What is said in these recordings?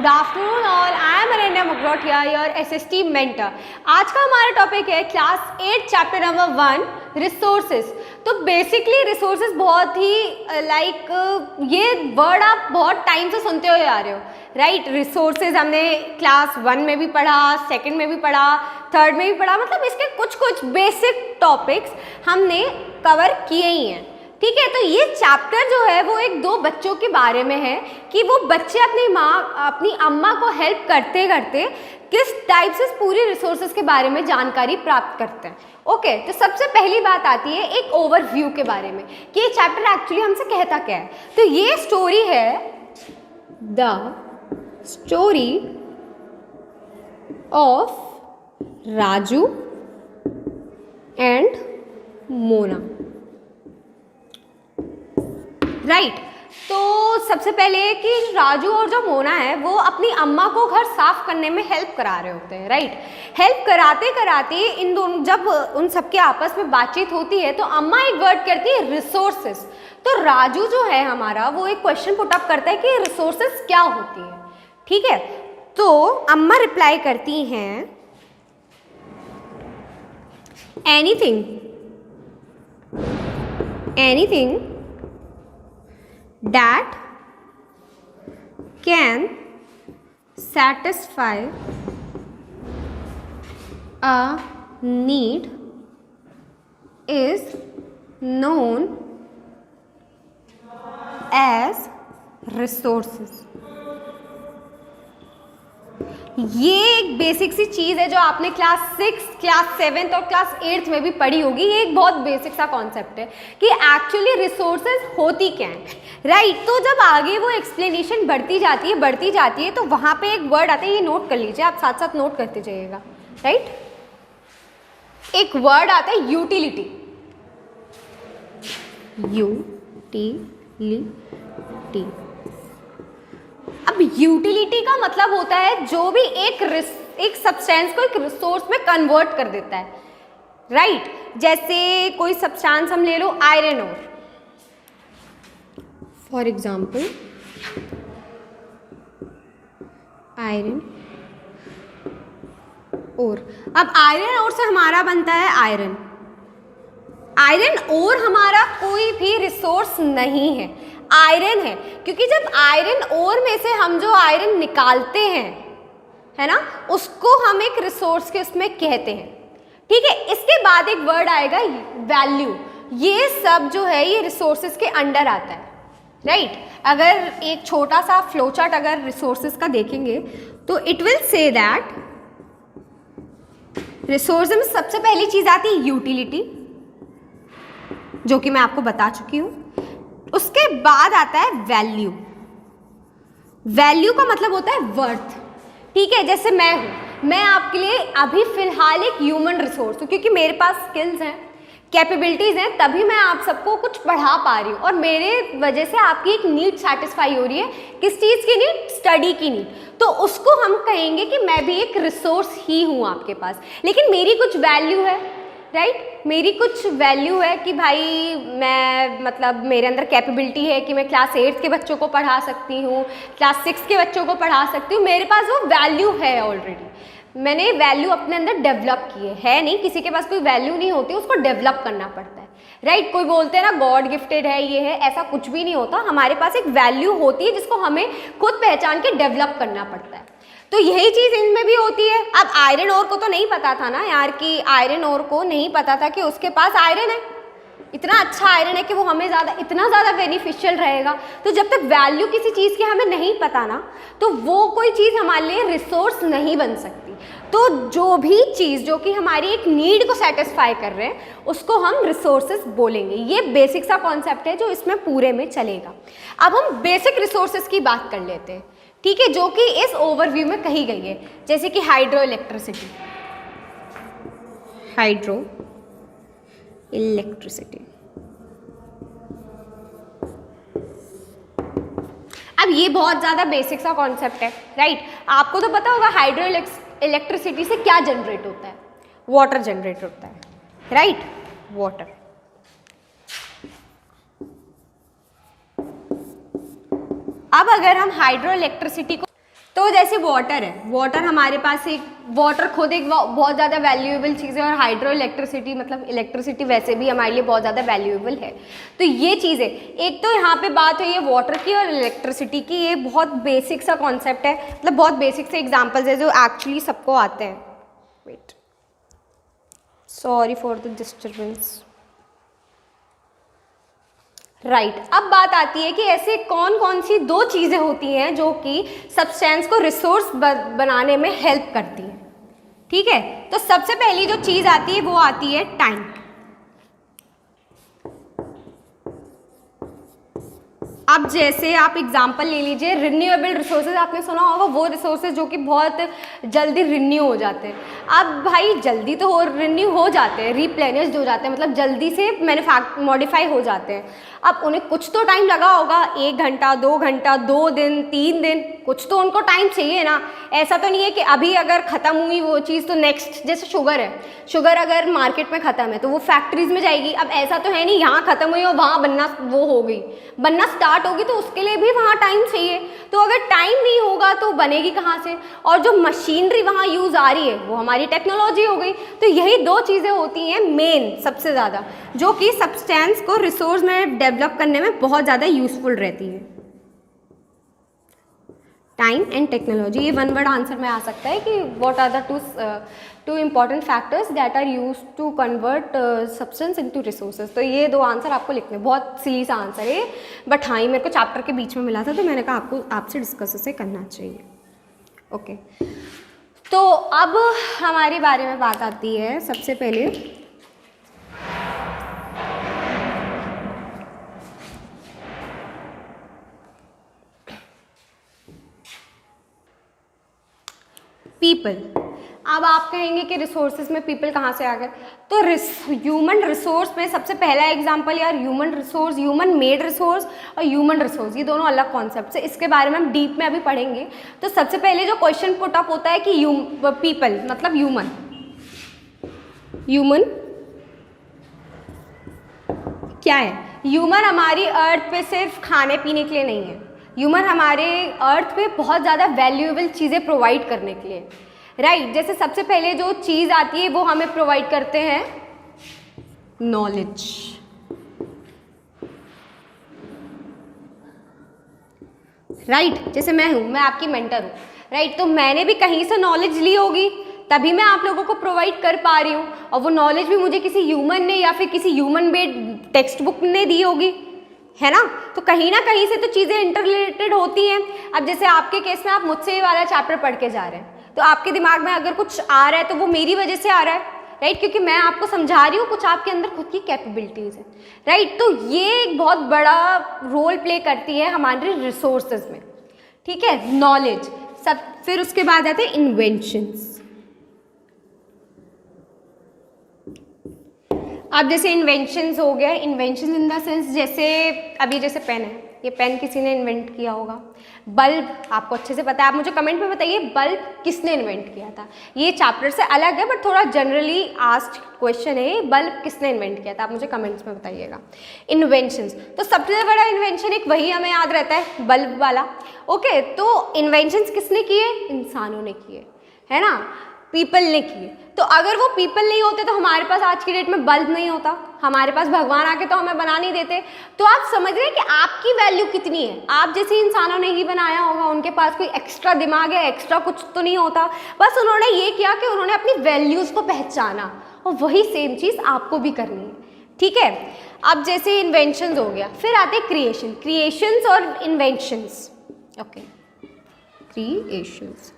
Good afternoon all, I am Ananya Mukrotia, your SST mentor. आज का हमारा टॉपिक है क्लास 8 चैप्टर नंबर 1 रिसोर्सेज। तो बेसिकली रिसोर्सेज बहुत ही ये वर्ड आप बहुत टाइम से सुनते हुए आ रहे हो, राइट। रिसोर्सेज हमने क्लास 1 में भी पढ़ा, सेकंड में भी पढ़ा, थर्ड में भी पढ़ा, मतलब इसके कुछ कुछ बेसिक टॉपिक्स हमने कवर किए ही हैं, ठीक है। तो ये चैप्टर जो है वो एक दो बच्चों के बारे में है कि वो बच्चे अपनी अम्मा को हेल्प करते करते किस टाइप से पूरी रिसोर्सेज के बारे में जानकारी प्राप्त करते हैं। ओके, तो सबसे पहली बात आती है एक ओवरव्यू के बारे में कि ये चैप्टर एक्चुअली हमसे कहता क्या है। तो ये स्टोरी है the story of Raju and Mona, right. तो सबसे पहले कि राजू और जो मोना है वो अपनी अम्मा को घर साफ करने में हेल्प करा रहे होते हैं, राइट। हेल्प कराते कराते इन दोनों जब उन सबके आपस में बातचीत होती है तो अम्मा एक वर्ड करती है रिसोर्सेज। तो राजू जो है हमारा वो एक क्वेश्चन पुट अप करता है कि रिसोर्सेज क्या होती है, ठीक है। तो अम्मा रिप्लाई करती हैं anything that can satisfy a need is known as resources। ये एक बेसिक सी चीज़ है जो आपने क्लास 6, क्लास 7 और क्लास 8 में भी पढ़ी होगी। ये एक बहुत बेसिक सा कॉन्सेप्ट है कि एक्चुअली रिसोर्सेज होती क्या है, राइट। तो जब आगे वो एक्सप्लेनेशन बढ़ती जाती है तो वहाँ पे एक वर्ड आता है, ये नोट कर लीजिए, आप साथ साथ नोट करते जाइएगा, राइट। एक वर्ड आता है यूटिलिटी, यूटिलिटी। अब यूटिलिटी का मतलब होता है जो भी एक सब्सटेंस को एक रिसोर्स में कन्वर्ट कर देता है, राइट। जैसे कोई सब्सटेंस हम ले लो iron ore, for example iron ore. अब आयरन ओर से हमारा बनता है आयरन ओर हमारा कोई भी रिसोर्स नहीं है, आयरन है। क्योंकि जब आयरन ओर में से हम जो आयरन निकालते हैं, है ना, उसको हम एक रिसोर्स के उसमें कहते हैं, ठीक है। इसके बाद एक वर्ड आएगा वैल्यू। ये सब जो है ये रिसोर्सेज के अंडर आता है, राइट। अगर एक छोटा सा फ्लो चार्ट अगर रिसोर्सेज का देखेंगे तो it will say that resource में सबसे पहली चीज आती है यूटिलिटी, जो कि मैं आपको बता चुकी हूं। उसके बाद आता है वैल्यू। वैल्यू का मतलब होता है वर्थ, ठीक है। जैसे मैं आपके लिए अभी फिलहाल एक ह्यूमन रिसोर्स हूँ, क्योंकि मेरे पास स्किल्स हैं, कैपेबिलिटीज़ हैं, तभी मैं आप सबको कुछ पढ़ा पा रही हूँ और मेरे वजह से आपकी एक नीड सेटिस्फाई हो रही है। किस चीज़ की नीड? स्टडी की नीड। तो उसको हम कहेंगे कि मैं भी एक रिसोर्स ही हूँ आपके पास, लेकिन मेरी कुछ वैल्यू है, राइट। मेरी कुछ वैल्यू है कि भाई मैं मतलब मेरे अंदर कैपेबिलिटी है कि मैं क्लास 8 के बच्चों को पढ़ा सकती हूँ, क्लास 6 के बच्चों को पढ़ा सकती हूँ। मेरे पास वो वैल्यू है ऑलरेडी, मैंने वैल्यू अपने अंदर डेवलप की है नहीं। किसी के पास कोई वैल्यू नहीं होती, उसको डेवलप करना पड़ता है, राइट। कोई बोलते हैं ना गॉड गिफ्टेड है, ये है, ऐसा कुछ भी नहीं होता। हमारे पास एक वैल्यू होती है जिसको हमें खुद पहचान के डेवलप करना पड़ता है। तो यही चीज़ इनमें भी होती है। अब आयरन ओर को तो नहीं पता था ना यार, कि आयरन ओर को नहीं पता था कि उसके पास आयरन है, इतना अच्छा आयरन है कि वो हमें इतना ज़्यादा बेनिफिशियल रहेगा। तो जब तक वैल्यू किसी चीज़ की हमें नहीं पता ना, तो वो कोई चीज़ हमारे लिए रिसोर्स नहीं बन सकती। तो जो भी चीज़ जो कि हमारी एक नीड को सेटिस्फाई कर रहे हैं उसको हम रिसोर्सेज बोलेंगे। ये बेसिक सा कॉन्सेप्ट है जो इसमें पूरे में चलेगा। अब हम बेसिक रिसोर्सेज की बात कर लेते हैं, ठीक है, जो कि इस ओवरव्यू में कही गई है। जैसे कि हाइड्रो इलेक्ट्रिसिटी, अब ये बहुत ज़्यादा बेसिक सा कॉन्सेप्ट है, राइट। आपको तो पता होगा हाइड्रो इलेक्ट्रिसिटी से क्या जनरेट होता है? वाटर जनरेट होता है, राइट, वाटर। अब अगर हम हाइड्रो इलेक्ट्रिसिटी को तो जैसे वाटर है, वाटर हमारे पास एक, वाटर खुद एक बहुत ज़्यादा वैल्यूएबल चीज़ है, और हाइड्रो इलेक्ट्रिसिटी मतलब इलेक्ट्रिसिटी वैसे भी हमारे लिए बहुत ज़्यादा वैल्यूएबल है। तो ये चीज़ें, एक तो यहाँ पे बात हुई है वाटर की और इलेक्ट्रिसिटी की, ये बहुत बेसिक सा कॉन्सेप्ट है, मतलब बहुत बेसिक से एग्जाम्पल्स है जो एक्चुअली सबको आते हैं। Wait, sorry for the disturbance. Right, अब बात आती है कि ऐसे कौन कौन सी दो चीज़ें होती हैं जो कि सब्सटेंस को रिसोर्स बनाने में हेल्प करती हैं। ठीक है, तो सबसे पहली जो चीज़ आती है वो आती है टाइम। अब जैसे आप एग्जांपल ले लीजिए, रिन्यूएबल रिसोर्सेज, आपने सुना होगा वो रिसोर्सेज जो कि बहुत जल्दी रिन्यू हो जाते हैं। अब भाई जल्दी तो रिन्यू हो जाते हैं, रिप्लेनिश्ड हो जाते हैं, मतलब जल्दी से मॉडिफाई हो जाते हैं। अब उन्हें कुछ तो टाइम लगा होगा, 1 घंटा 2 घंटा 2 दिन 3 दिन, कुछ तो उनको टाइम चाहिए ना। ऐसा तो नहीं है कि अभी अगर ख़त्म हुई वो चीज़ तो नेक्स्ट, जैसे शुगर है, शुगर अगर मार्केट में ख़त्म है तो वो फैक्ट्रीज में जाएगी। अब ऐसा तो है नहीं यहाँ ख़त्म हुई और वहाँ बनना वो हो गई, बनना स्टार्ट होगी, तो उसके लिए भी वहाँ टाइम चाहिए। तो अगर टाइम नहीं होगा तो बनेगी कहाँ से? और जो मशीनरी वहाँ यूज़ आ रही है वो हमारी टेक्नोलॉजी हो गई। तो यही दो चीज़ें होती हैं मेन सबसे ज़्यादा, जो कि सब्सटेंस को रिसोर्स में डेवलप करने में बहुत ज़्यादा यूजफुल रहती है, टाइम एंड टेक्नोलॉजी। ये वन वर्ड आंसर में आ सकता है कि what are the two important factors that are use to convert substance into resources. तो ये दो आंसर आपको लिखने, बहुत सिली सा आंसर है, बट हाँ ये मेरे को चैप्टर के बीच में मिला था तो मैंने कहा आपसे डिस्कस उसे करना चाहिए। ओके, तो अब हमारे बारे में बात आती है सबसे पहले पीपल। अब आप कहेंगे कि रिसोर्सेज में पीपल कहाँ से आ गए? तो ह्यूमन रिसोर्स में सबसे पहला एग्जांपल यार, human resource, human made resource और ह्यूमन रिसोर्स, ये दोनों अलग कॉन्सेप्ट है, इसके बारे में हम डीप में अभी पढ़ेंगे। तो सबसे पहले जो क्वेश्चन पुट अप होता है कि पीपल मतलब ह्यूमन, ह्यूमन क्या है? ह्यूमन हमारी अर्थ पे सिर्फ खाने पीने के लिए नहीं है, ह्यूमन हमारे अर्थ पे बहुत ज़्यादा वैल्यूएबल चीज़ें प्रोवाइड करने के लिए, राइट। जैसे सबसे पहले जो चीज़ आती है वो हमें प्रोवाइड करते हैं नॉलेज, राइट। जैसे मैं हूँ, मैं आपकी मेंटर हूँ, राइट, तो मैंने भी कहीं से नॉलेज ली होगी तभी मैं आप लोगों को प्रोवाइड कर पा रही हूँ, और वो नॉलेज भी मुझे किसी ह्यूमन ने या फिर किसी ह्यूमन मेड टेक्स्ट बुक ने दी होगी, है ना। तो कहीं ना कहीं से तो चीज़ें इंटररिलेटेड होती हैं। अब जैसे आपके केस में आप मुझसे ये वाला चैप्टर पढ़ के जा रहे हैं, तो आपके दिमाग में अगर कुछ आ रहा है तो वो मेरी वजह से आ रहा है, राइट, क्योंकि मैं आपको समझा रही हूँ, कुछ आपके अंदर खुद की कैपेबिलिटीज़ है, राइट। तो ये एक बहुत बड़ा रोल प्ले करती है हमारे रिसोर्सेज में, ठीक है, नॉलेज सब। फिर उसके बाद आते हैं इन्वेंशंस। अब जैसे इन्वेंशंस हो गया, इन्वेंशन इन द सेंस, जैसे अभी जैसे पेन है, ये पेन किसी ने इन्वेंट किया होगा। बल्ब आपको अच्छे से पता है, आप मुझे कमेंट में बताइए बल्ब किसने इन्वेंट किया था। ये चैप्टर से अलग है बट थोड़ा जनरली आस्क्ड क्वेश्चन है, बल्ब किसने इन्वेंट किया था, आप मुझे कमेंट्स में बताइएगा। इन्वेंशंस, तो सबसे बड़ा इन्वेंशन एक वही हमें याद रहता है, बल्ब वाला। ओके, तो इन्वेंशंस किसने किए? इंसानों ने किए, है ना, पीपल ने किए। तो अगर वो पीपल नहीं होते तो हमारे पास आज की डेट में बल्ब नहीं होता, हमारे पास भगवान आके तो हमें बना नहीं देते। तो आप समझ रहे हैं कि आपकी वैल्यू कितनी है। आप जैसे इंसानों ने ही बनाया होगा, उनके पास कोई एक्स्ट्रा दिमाग है, एक्स्ट्रा कुछ तो नहीं होता, बस उन्होंने ये किया कि उन्होंने अपनी वैल्यूज़ को पहचाना, और वही सेम चीज़ आपको भी करनी है, ठीक है। अब जैसे इन्वेंशंस हो गया, फिर आते क्रिएशन, क्रिएशंस और इन्वेंशंस। Okay, creations.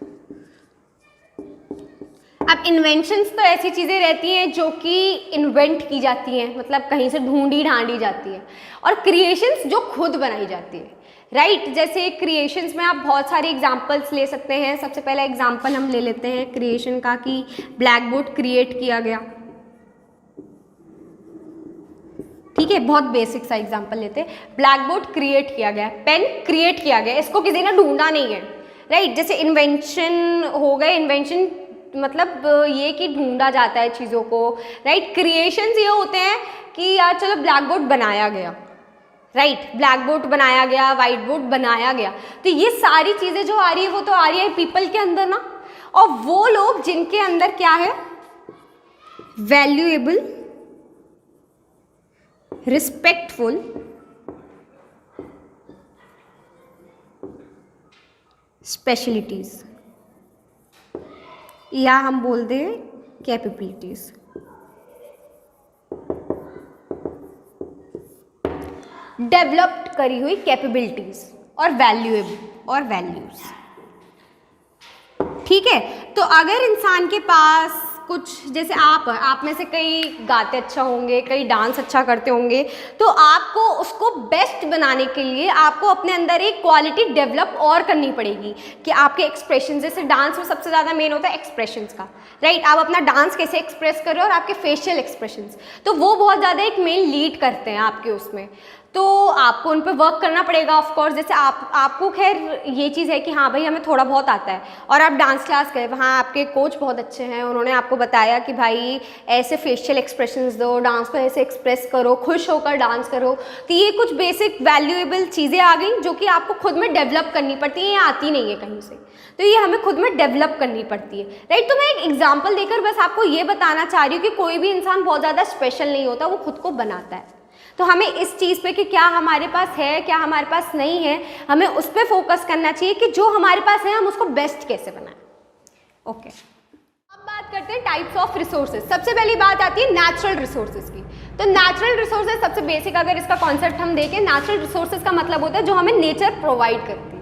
अब इन्वेंशंस तो ऐसी चीज़ें रहती हैं जो कि इन्वेंट की जाती हैं, मतलब कहीं से ढूंढी ढांडी जाती है, और क्रिएशंस जो खुद बनाई जाती है, राइट। जैसे क्रिएशंस में आप बहुत सारे एग्जांपल्स ले सकते हैं। सबसे पहला एग्जांपल हम ले लेते हैं क्रिएशन का कि ब्लैक बोर्ड क्रिएट किया गया, ठीक है, बहुत बेसिक सा एग्जांपल लेते हैं। ब्लैक बोर्ड क्रिएट किया गया, पेन क्रिएट किया गया, इसको किसी ने ढूंढा नहीं है, राइट। जैसे इन्वेंशन हो गए, इन्वेंशन मतलब ये कि ढूंढा जाता है चीज़ों को, राइट। क्रिएशंस ये होते हैं कि यार चलो ब्लैक बोर्ड बनाया गया, राइट, ब्लैक बोर्ड बनाया गया, वाइट बोर्ड बनाया गया, तो ये सारी चीज़ें जो आ रही है वो तो आ रही है पीपल के अंदर ना, और वो लोग जिनके अंदर क्या है, वैल्यूएबल, रिस्पेक्टफुल, स्पेशलिटीज, या हम बोल दें कैपेबिलिटीज। डेवलप्ड करी हुई कैपेबिलिटीज और वैल्यूज, ठीक है। तो अगर इंसान के पास कुछ, जैसे आप में से कई गाते अच्छा होंगे, कई डांस अच्छा करते होंगे, तो आपको उसको बेस्ट बनाने के लिए आपको अपने अंदर एक क्वालिटी डेवलप और करनी पड़ेगी कि आपके एक्सप्रेशन, जैसे डांस में सबसे ज़्यादा मेन होता है एक्सप्रेशंस का, राइट। आप अपना डांस कैसे एक्सप्रेस कर रहे हो और आपके फेशियल एक्सप्रेशंस, तो वो बहुत ज़्यादा एक मेन लीड करते हैं आपके उसमें, तो आपको उन पर वर्क करना पड़ेगा ऑफ कोर्स। जैसे आपको खैर ये चीज़ है कि हाँ भाई हमें थोड़ा बहुत आता है और आप डांस क्लास गए, वहाँ आपके कोच बहुत अच्छे हैं, उन्होंने आपको बताया कि भाई ऐसे फेशियल एक्सप्रेशंस दो, डांस को ऐसे एक्सप्रेस करो, खुश होकर डांस करो, तो ये कुछ बेसिक वैल्यूएबल चीज़ें आ गई जो कि आपको खुद में डेवलप करनी पड़ती है, ये आती नहीं है कहीं से, तो ये हमें खुद में डेवलप करनी पड़ती है, राइट। तो मैं एक एग्जाम्पल देकर बस आपको ये बताना चाह रही हूँ कि कोई भी इंसान बहुत ज़्यादा स्पेशल नहीं होता, वो खुद को बनाता है। तो हमें इस चीज़ पे कि क्या हमारे पास है, क्या हमारे पास नहीं है, हमें उस पर फोकस करना चाहिए कि जो हमारे पास है हम उसको बेस्ट कैसे बनाएं। ओके, अब बात करते हैं टाइप्स ऑफ रिसोर्सेज। सबसे पहली बात आती है नेचुरल रिसोर्सेज की। तो नेचुरल रिसोर्सेज सबसे बेसिक, अगर इसका कॉन्सेप्ट हम देखें, नेचुरल रिसोर्सेज का मतलब होता है जो हमें नेचर प्रोवाइड करती है,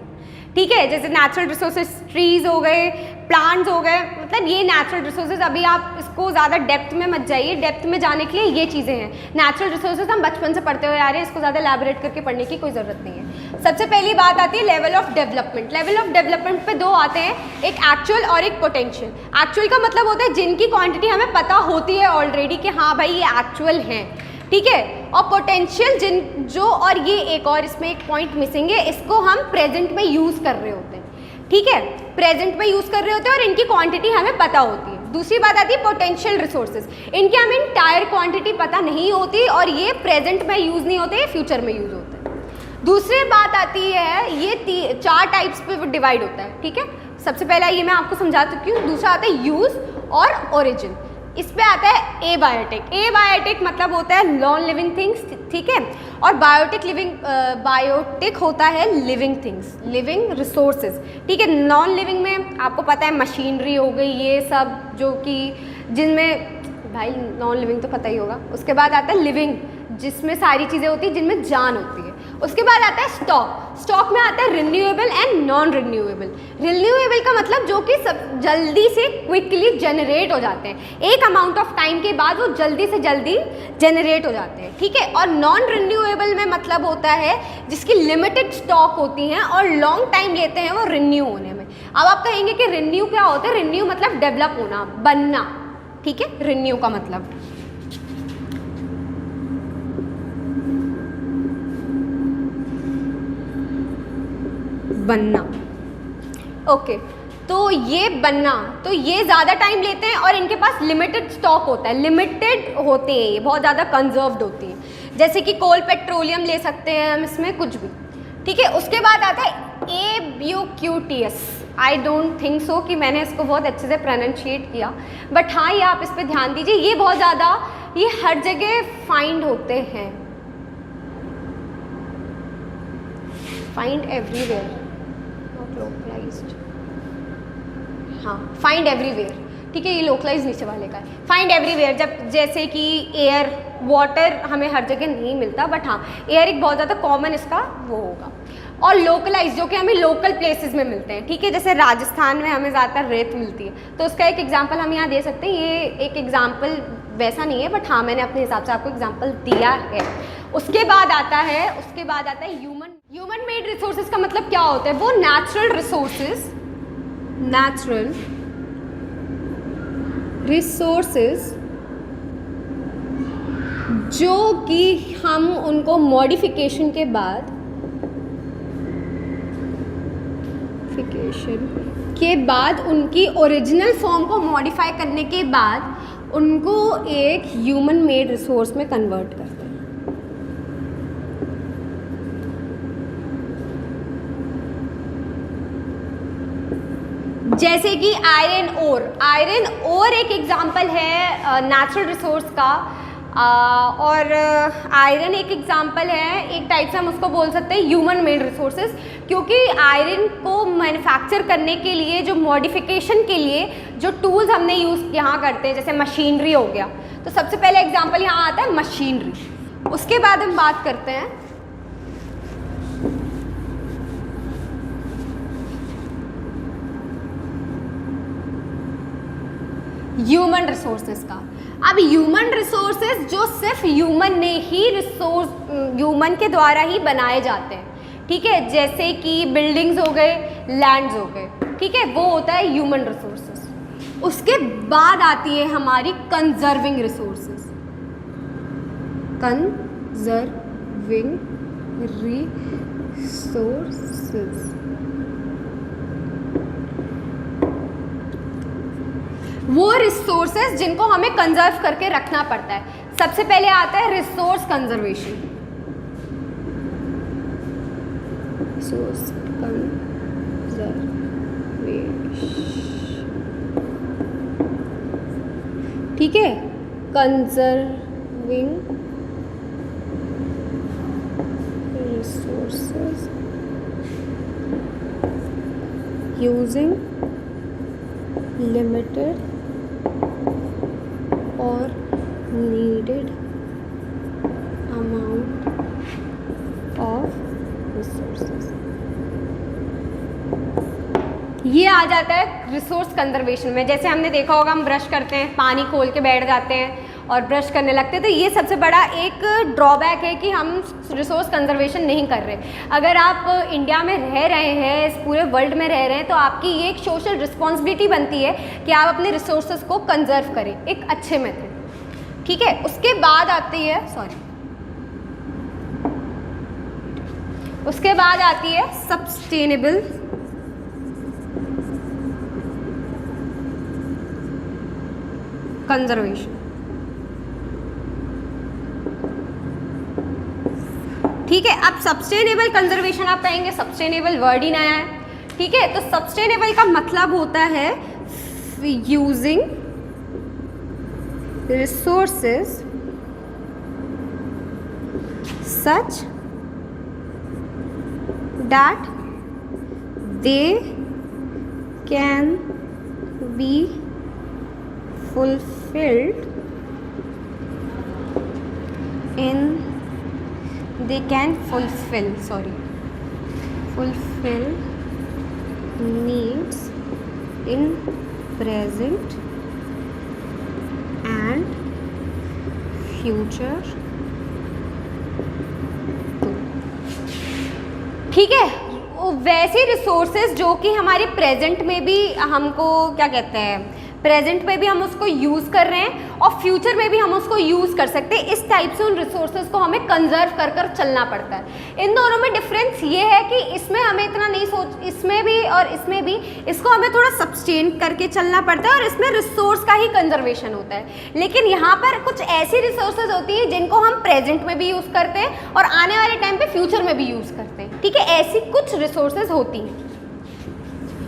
ठीक है। जैसे नेचुरल रिसोर्सेज ट्रीज हो गए, प्लांट्स हो गए, मतलब ये नेचुरल रिसोर्सेज। अभी आप इसको ज़्यादा डेप्थ में मत जाइए, डेप्थ में जाने के लिए ये चीज़ें हैं नेचुरल रिसोर्सेज, हम बचपन से पढ़ते हुए आ रहे हैं, इसको ज़्यादा एलैबोरेट करके पढ़ने की कोई ज़रूरत नहीं है। सबसे पहली बात आती है level of development. Level of development पे दो आते हैं, एक एक्चुअल और एक पोटेंशियल। एक्चुअल का मतलब होता है जिनकी क्वांटिटी हमें पता होती है ऑलरेडी कि हाँ भाई ये एक्चुअल हैं, ठीक है। और पोटेंशियल जो, और ये एक और इसमें एक पॉइंट मिसिंग है, इसको हम प्रेजेंट में यूज़ कर रहे होते हैं, ठीक है, प्रेजेंट में यूज़ कर रहे होते हैं और इनकी क्वांटिटी हमें पता होती है। दूसरी बात आती है पोटेंशियल रिसोर्सेज, इनकी हमें इंटायर क्वांटिटी पता नहीं होती और ये प्रेजेंट में यूज़ नहीं होते, ये फ्यूचर में यूज़ होते हैं। दूसरी बात आती है, ये 4 टाइप्स पे डिवाइड होता है, ठीक है। सबसे पहला ये मैं आपको समझा चुकी हूँ। दूसरा आता है यूज़ और ओरिजिन। इस पे आता है एबायोटिक। एबायोटिक मतलब होता है नॉन लिविंग थिंग्स, ठीक है, और बायोटिक होता है लिविंग थिंग्स, लिविंग रिसोर्सेज, ठीक है। नॉन लिविंग में आपको पता है मशीनरी हो गई, ये सब जो कि जिनमें, भाई नॉन लिविंग तो पता ही होगा। उसके बाद आता है लिविंग, जिसमें सारी चीज़ें होती हैं जिनमें जान होती है। उसके बाद आता है स्टॉक। स्टॉक में आता है renewable and non renewable. Renewable का मतलब जो कि सब जल्दी से क्विकली जनरेट हो जाते हैं, एक अमाउंट ऑफ टाइम के बाद वो जल्दी से जल्दी जनरेट हो जाते हैं, ठीक है। और नॉन रिन्यूएबल में मतलब होता है जिसकी लिमिटेड स्टॉक होती हैं और लॉन्ग टाइम लेते हैं वो रिन्यू होने में। अब आप कहेंगे कि रिन्यू क्या होता है? रिन्यू मतलब डेवलप होना, बनना, ठीक है, रिन्यू का मतलब। बनना, ओके। तो ये बनना, तो ये ज़्यादा टाइम लेते हैं और इनके पास लिमिटेड स्टॉक होता है, लिमिटेड होते हैं, ये बहुत ज़्यादा कंजर्व्ड होती हैं। जैसे कि कोल, पेट्रोलियम ले सकते हैं हम इसमें, कुछ भी, ठीक है। उसके बाद आता है एब्यूक्यूटियस। आई डोंट थिंक सो कि मैंने इसको बहुत अच्छे से प्रोनाउंशिएट किया, बट हाँ ये आप इस पर ध्यान दीजिए, ये बहुत ज़्यादा, ये हर जगह फाइंड होते हैं, फाइंड एवरीवेयर, नॉट लोकलाइज्ड, हाँ फाइंड एवरीवेयर, ठीक है, ये लोकलाइज नीचे वाले का है। फाइंड एवरीवेयर, जब जैसे कि एयर, वाटर हमें हर जगह नहीं मिलता, बट हाँ एयर एक बहुत ज़्यादा कॉमन इसका वो होगा। और लोकलाइज जो कि हमें लोकल प्लेसेस में मिलते हैं, ठीक है, जैसे राजस्थान में हमें ज़्यादातर रेत मिलती है, तो उसका एक एग्जांपल हम यहाँ दे सकते हैं। ये एक एग्जांपल वैसा नहीं है, बट हाँ मैंने अपने हिसाब से आपको एग्जांपल दिया है। उसके बाद आता है ह्यूमन मेड रिसोर्सेज का मतलब क्या होता है? वो नेचुरल रिसोर्सेज जो कि हम उनको मॉडिफिकेशन के बाद उनकी ओरिजिनल फॉर्म को मॉडिफाई करने के बाद उनको एक ह्यूमन मेड रिसोर्स में कन्वर्ट करते हैं। जैसे कि आयरन ओर, आयरन ओर एक एग्जाम्पल है नेचुरल रिसोर्स का, और आयरन एक एग्जाम्पल है, एक टाइप से हम उसको बोल सकते हैं ह्यूमन मेड रिसोर्सेज, क्योंकि आयरन को मैन्युफैक्चर करने के लिए जो मॉडिफिकेशन के लिए जो टूल्स हमने यूज़ यहाँ करते हैं, जैसे मशीनरी हो गया, तो सबसे पहले एग्जाम्पल यहाँ आता है मशीनरी। उसके बाद हम बात करते हैं ह्यूमन रिसोर्सेज का। अब ह्यूमन रिसोर्सेज जो सिर्फ ह्यूमन ने ही रिसोर्स, ह्यूमन के द्वारा ही बनाए जाते हैं, ठीक है, जैसे कि बिल्डिंग्स हो गए, लैंड्स हो गए, ठीक है, वो होता है ह्यूमन रिसोर्सेज। उसके बाद आती है हमारी कंजर्विंग रिसोर्सेज, कंजर्विंग रिसोर्सेज। वो रिसोर्सेज जिनको हमें कंजर्व करके रखना पड़ता है। सबसे पहले आता है रिसोर्स कंजर्वेशन, रिसोर्स कंजर्वेशन, ठीक है, कंजर्विंग रिसोर्सेज यूजिंग लिमिटेड और needed amount of resources। ये आ जाता है रिसोर्स कंजर्वेशन में। जैसे हमने देखा होगा, हम ब्रश करते हैं, पानी खोल के बैठ जाते हैं और ब्रश करने लगते हैं, तो ये सबसे बड़ा एक ड्रॉबैक है कि हम रिसोर्स कंजर्वेशन नहीं कर रहे। अगर आप इंडिया में रह रहे हैं, इस पूरे वर्ल्ड में रह रहे हैं, तो आपकी ये एक सोशल रिस्पॉन्सिबिलिटी बनती है कि आप अपने रिसोर्सेज को कंजर्व करें एक अच्छे मेथड, ठीक है। उसके बाद आती है उसके बाद आती है सस्टेनेबल कंजर्वेशन, ठीक है। अब सस्टेनेबल कंजर्वेशन आप कहेंगे, सस्टेनेबल वर्ड ही नया है, ठीक है। तो सस्टेनेबल का मतलब होता है using resources such that they can be fulfilled in, they can fulfill needs in present and future, ठीक है। वैसे रिसोर्सेज जो कि हमारे प्रेजेंट में भी हमको क्या कहते हैं, प्रेजेंट में भी हम उसको यूज़ कर रहे हैं और फ्यूचर में भी हम उसको यूज़ कर सकते हैं। इस टाइप से उन रिसोर्सेज को हमें कंजर्व कर कर चलना पड़ता है। इन दोनों में डिफरेंस ये है कि इसमें हमें इतना नहीं इसमें भी और इसमें भी इसको हमें थोड़ा सब्सटेन करके चलना पड़ता है और इसमें रिसोर्स का ही कंजर्वेशन होता है। लेकिन यहाँ पर कुछ ऐसी रिसोर्सेज होती हैं जिनको हम प्रेजेंट में भी यूज़ करते हैं और आने वाले टाइम पे फ्यूचर में भी यूज़ करते हैं, ठीक है। ऐसी कुछ रिसोर्सेज होती हैं।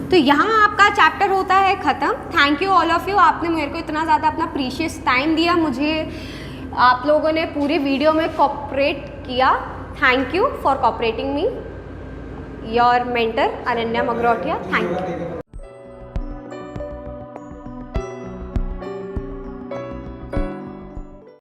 तो यहाँ आपका चैप्टर होता है ख़त्म। Thank you all of you, आपने मेरे को इतना ज़्यादा अपना प्रीशियस टाइम दिया, मुझे आप लोगों ने पूरे वीडियो में कोऑपरेट किया। Thank you for cooperating me, your mentor Ananya Magrotia. Thank you.